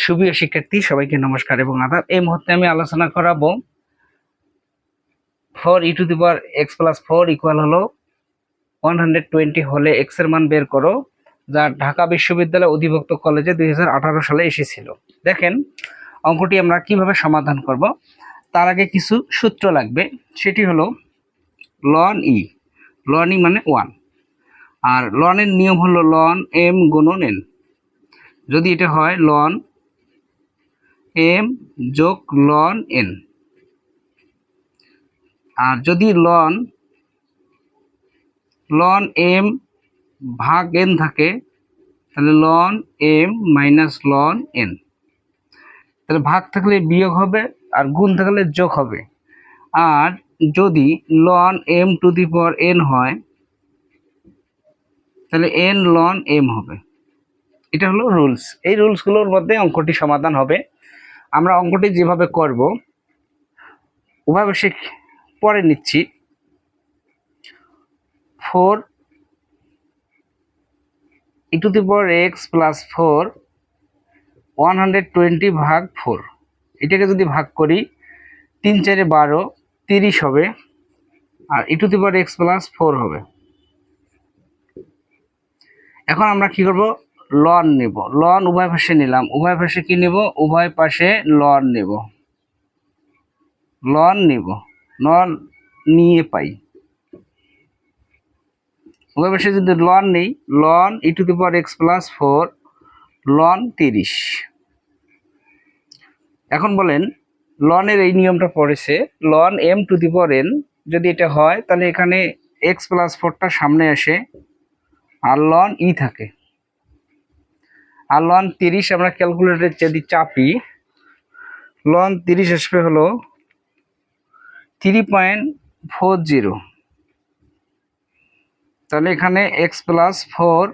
সুপ্রিয় শিক্ষার্থী সবাইকে নমস্কার এবং আদাব। এই মুহূর্তে আমি আলোচনা করাবো 4e⁴ ইকুয়াল হলো 120 হলে x এর মান বের করো, যা ঢাকা বিশ্ববিদ্যালয় অধিভুক্ত কলেজে 2018 সালে এসেছিল। দেখেন অঙ্কটি আমরা কিভাবে সমাধান করব। তার আগে কিছু সূত্র লাগবে, সেটি হলো ln e মানে 1, আর ln এর নিয়ম হলো ln m গুণন n। যদি এটা হয় ln m যোগ ln n, আর যদি ln m ভাগ n থাকে তাহলে ln m minus ln n। তাহলে ভাগ থাকলে বিয়োগ হবে আর গুণ থাকলে যোগ হবে। আর যদি ln m⁴n হয় তাহলে n ln m হবে। এটা হলো রুলস। এই রুলসগুলোর মধ্যে অঙ্কটি সমাধান হবে। আমরা অঙ্কটি যেভাবে করব ওভাবে পরে নিচ্ছি। 4e⁴x + 4 120 ভাগ 4, এটাকে যদি ভাগ করি 3 × 4 = 12, 30 হবে, আর e⁴x + 4 হবে। এখন আমরা কি করব, ln নেব। ln উভয় পাশে নিলাম, উভয় পাশে কি নেব, উভয় পাশে ln নেব। ln নিয়ে পাই, উভয় পাশে যদি ln নেই, ln e⁴x + 4 ln 30। এখন বলেন ln এর এই নিয়মটা পড়েছে ln m⁴n, যদি এটা হয় তাহলে এখানে x + 4টা সামনে আসে আর ln e থাকে। আর ln 30 আমরা ক্যালকুলেটরে যদি চাপি ln 30 আসবে হলো 3.40। তাহলে এখানে x + 4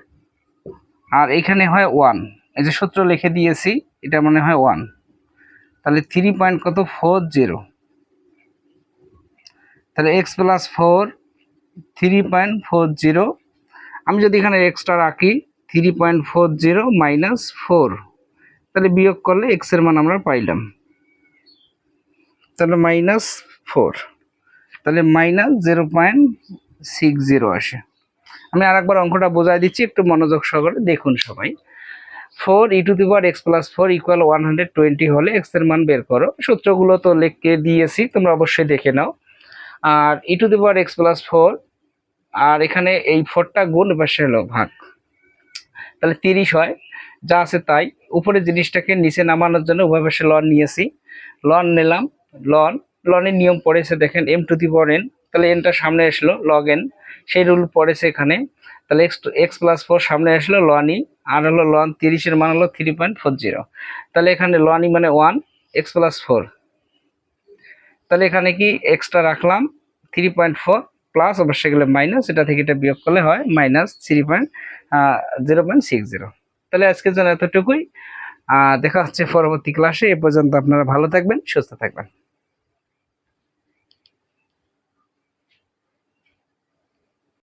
আর এখানে হয় 1, এই যে সূত্র লিখে দিয়েছি, এটা মনে হয় 1। তাহলে 3.40, তাহলে x + 4 3.40। আমি যদি এখানে এক্সট্রা রাখি 3.40 মাইনাস 4, তাহলে বিয়োগ করলে x এর মান আমরা পাইলাম, তাহলে -4, তাহলে -0.60 আসে। আমি আরেকবার অঙ্কটা বোঝাই দিচ্ছি, একটু মনোযোগ সহকারে দেখুন সবাই। 4e⁴x + 4 ইকুয়াল 120 হলে x এর মান বের করো। সূত্রগুলো তো লিখে দিয়েছি, তোমরা অবশ্যই দেখে নাও। আর e⁴x + 4 আর এখানে এই 4টা গুণ পাশে হলো ভাগ, তাহলে 30 হয়। যা আছে তাই, উপরে জিনিসটাকে নিচে নামানোর জন্য উভয় পাশে ln নিয়েছি। ln নিলাম, ln এর নিয়ম পড়েছে দেখেন m⁴n, তাহলে nটা সামনে আসলো log n, সেই রুল পড়েছে এখানে। তাহলে x + 4 সামনে আসলো ln e, আর হলো ln 30 এর মান হলো 3.40। তাহলে এখানে ln e মানে 1, x + 4, তাহলে এখানে কি এক্সট্রা রাখলাম 3.4 প্লাস অবশ্যই গেলে মাইনাস, এটা থেকে এটা বিয়োগ করলে হয় -0.60। তাহলে আজকের জন্য এতটুকুই। দেখা হচ্ছে পরবর্তী ক্লাসে। এ পর্যন্ত আপনারা ভালো থাকবেন, সুস্থ থাকবেন।